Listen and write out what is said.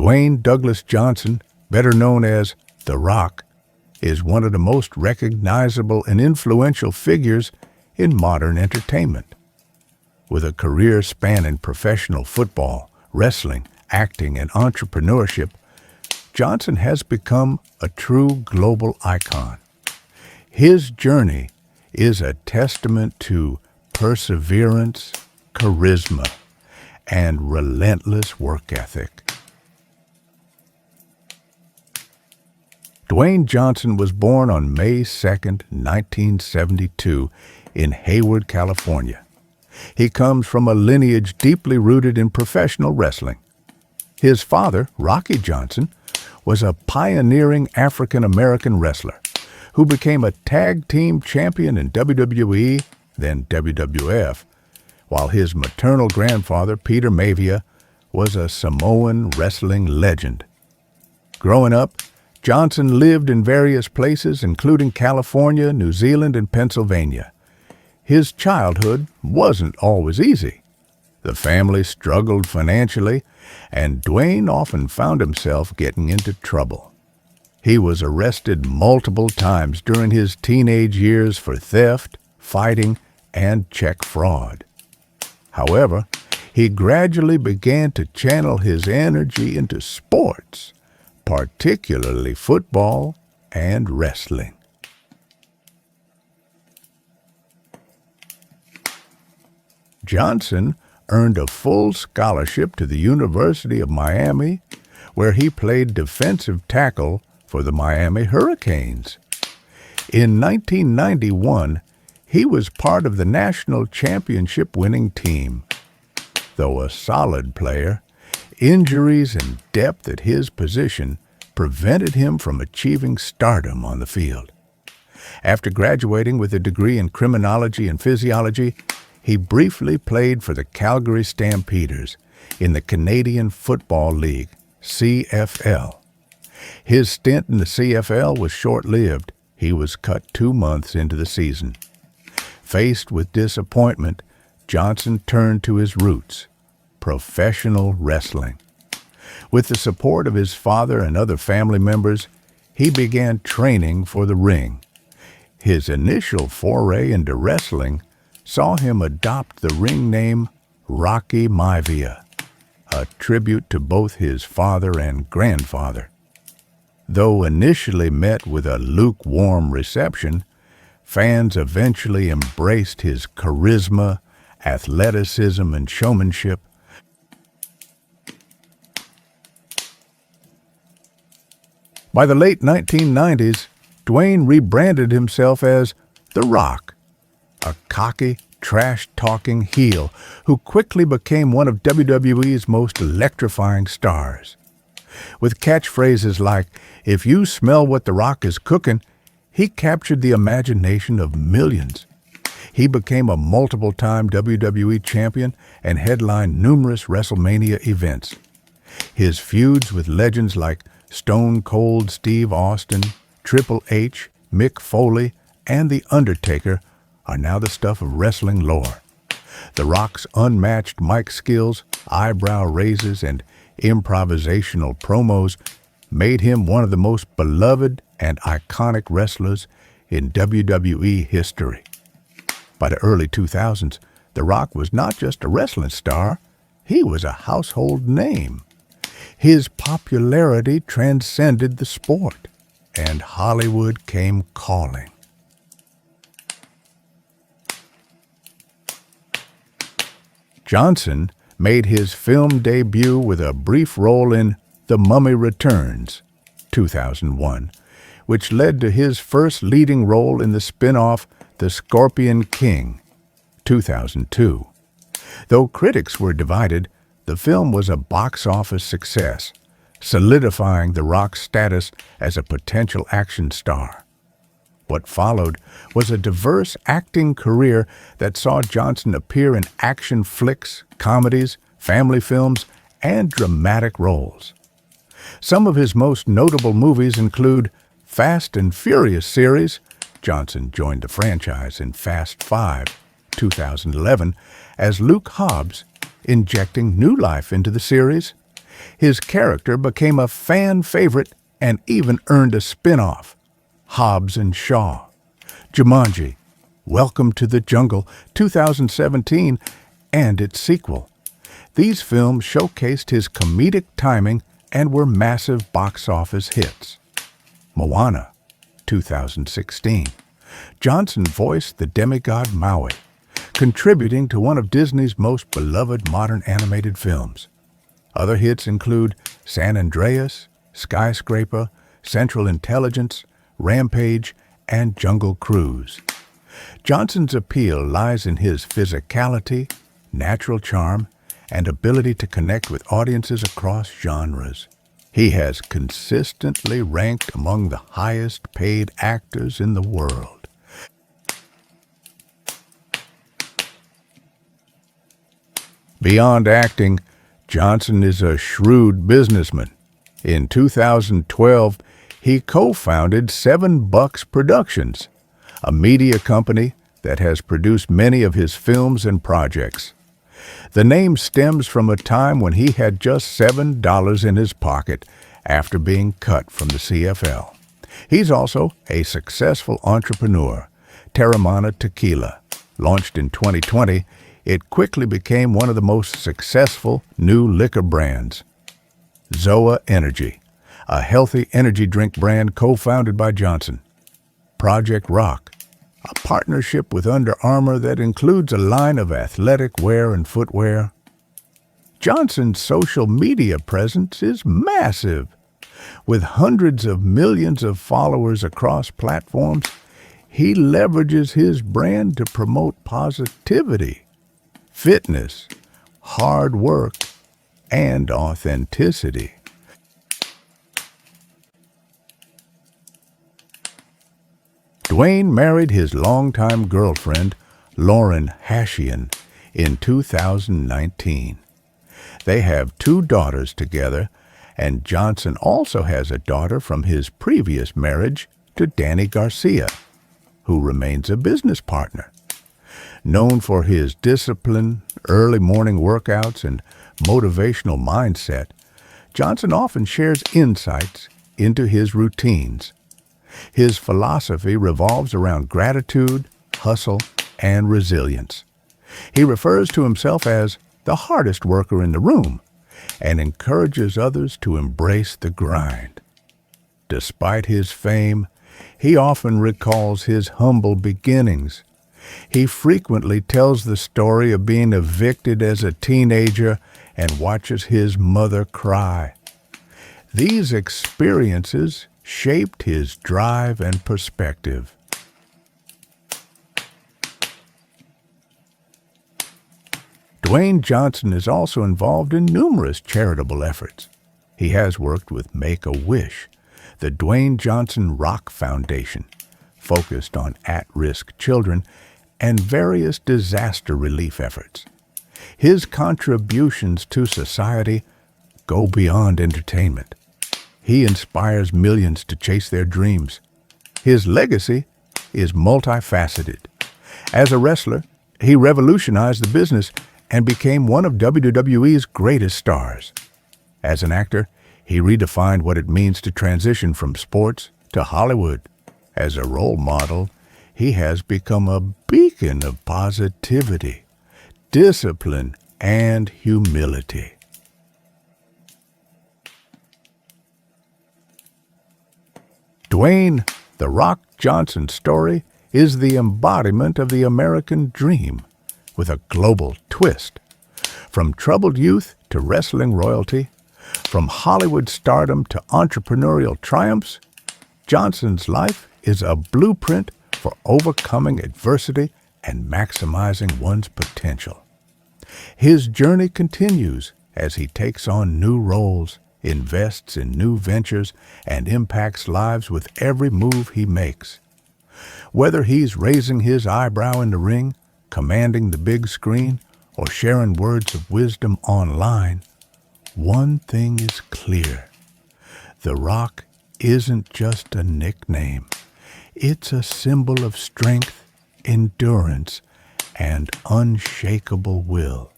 Dwayne Douglas Johnson, better known as The Rock, is one of the most recognizable and influential figures in modern entertainment. With a career spanning professional football, wrestling, acting, and entrepreneurship, Johnson has become a true global icon. His journey is a testament to perseverance, charisma, and relentless work ethic. Dwayne Johnson was born on May 2, 1972, in Hayward, California. He comes from a lineage deeply rooted in professional wrestling. His father, Rocky Johnson, was a pioneering African-American wrestler who became a tag team champion in WWE, then WWF, while his maternal grandfather, Peter Mavia, was a Samoan wrestling legend. Growing up, Johnson lived in various places, including California, New Zealand, and Pennsylvania. His childhood wasn't always easy. The family struggled financially, and Dwayne often found himself getting into trouble. He was arrested multiple times during his teenage years for theft, fighting, and check fraud. However, he gradually began to channel his energy into sports, particularly football and wrestling. Johnson earned a full scholarship to the University of Miami, where he played defensive tackle for the Miami Hurricanes. In 1991, he was part of the national championship-winning team. Though a solid player, injuries and depth at his position prevented him from achieving stardom on the field. After graduating with a degree in criminology and physiology, he briefly played for the Calgary Stampeders in the Canadian Football League, CFL. His stint in the CFL was short-lived. He was cut 2 months into the season. Faced with disappointment, Johnson turned to his roots, professional wrestling. With the support of his father and other family members, he began training for the ring. His initial foray into wrestling saw him adopt the ring name Rocky Maivia, a tribute to both his father and grandfather. Though initially met with a lukewarm reception, fans eventually embraced his charisma, athleticism, and showmanship. By the late 1990s, Dwayne rebranded himself as The Rock, a cocky, trash-talking heel who quickly became one of WWE's most electrifying stars. With catchphrases like, "If you smell what The Rock is cooking," he captured the imagination of millions. He became a multiple-time WWE champion and headlined numerous WrestleMania events. His feuds with legends like Stone Cold Steve Austin, Triple H, Mick Foley, and The Undertaker are now the stuff of wrestling lore. The Rock's unmatched mic skills, eyebrow raises, and improvisational promos made him one of the most beloved and iconic wrestlers in WWE history. By the early 2000s, The Rock was not just a wrestling star, he was a household name. His popularity transcended the sport, and Hollywood came calling. Johnson made his film debut with a brief role in The Mummy Returns, 2001, which led to his first leading role in the spin-off The Scorpion King, 2002. Though critics were divided, the film was a box office success, solidifying The Rock's status as a potential action star. What followed was a diverse acting career that saw Johnson appear in action flicks, comedies, family films, and dramatic roles. Some of his most notable movies include Fast and Furious series. Johnson joined the franchise in Fast 5, 2011, as Luke Hobbs, injecting new life into the series. His character became a fan favorite and even earned a spin-off, Hobbs and Shaw. Jumanji, Welcome to the Jungle, 2017, and its sequel. These films showcased his comedic timing and were massive box office hits. Moana, 2016. Johnson voiced the demigod Maui, contributing to one of Disney's most beloved modern animated films. Other hits include San Andreas, Skyscraper, Central Intelligence, Rampage, and Jungle Cruise. Johnson's appeal lies in his physicality, natural charm, and ability to connect with audiences across genres. He has consistently ranked among the highest-paid actors in the world. Beyond acting, Johnson is a shrewd businessman. In 2012, he co-founded 7 Bucks Productions, a media company that has produced many of his films and projects. The name stems from a time when he had just $7 in his pocket after being cut from the CFL. He's also a successful entrepreneur. Terramana Tequila, launched in 2020, it quickly became one of the most successful new liquor brands. Zoa Energy, a healthy energy drink brand co-founded by Johnson. Project Rock, a partnership with Under Armour that includes a line of athletic wear and footwear. Johnson's social media presence is massive. With hundreds of millions of followers across platforms, he leverages his brand to promote positivity, fitness, hard work, and authenticity. Dwayne married his longtime girlfriend, Lauren Hashian, in 2019. They have 2 daughters together, and Johnson also has a daughter from his previous marriage to Danny Garcia, who remains a business partner. Known for his discipline, early morning workouts, and motivational mindset, Johnson often shares insights into his routines. His philosophy revolves around gratitude, hustle, and resilience. He refers to himself as the hardest worker in the room and encourages others to embrace the grind. Despite his fame, he often recalls his humble beginnings. He frequently tells the story of being evicted as a teenager and watches his mother cry. These experiences shaped his drive and perspective. Dwayne Johnson is also involved in numerous charitable efforts. He has worked with Make-A-Wish, the Dwayne Johnson Rock Foundation, focused on at-risk children, and various disaster relief efforts. His contributions to society go beyond entertainment. He inspires millions to chase their dreams. His legacy is multifaceted. As a wrestler, he revolutionized the business and became one of WWE's greatest stars. As an actor, he redefined what it means to transition from sports to Hollywood. As a role model, he has become a beacon of positivity, discipline, and humility. Dwayne "The Rock" Johnson story is the embodiment of the American dream, with a global twist. From troubled youth to wrestling royalty, from Hollywood stardom to entrepreneurial triumphs, Johnson's life is a blueprint for overcoming adversity and maximizing one's potential. His journey continues as he takes on new roles, invests in new ventures, and impacts lives with every move he makes. Whether he's raising his eyebrow in the ring, commanding the big screen, or sharing words of wisdom online, one thing is clear. The Rock isn't just a nickname. It's a symbol of strength, endurance, and unshakable will.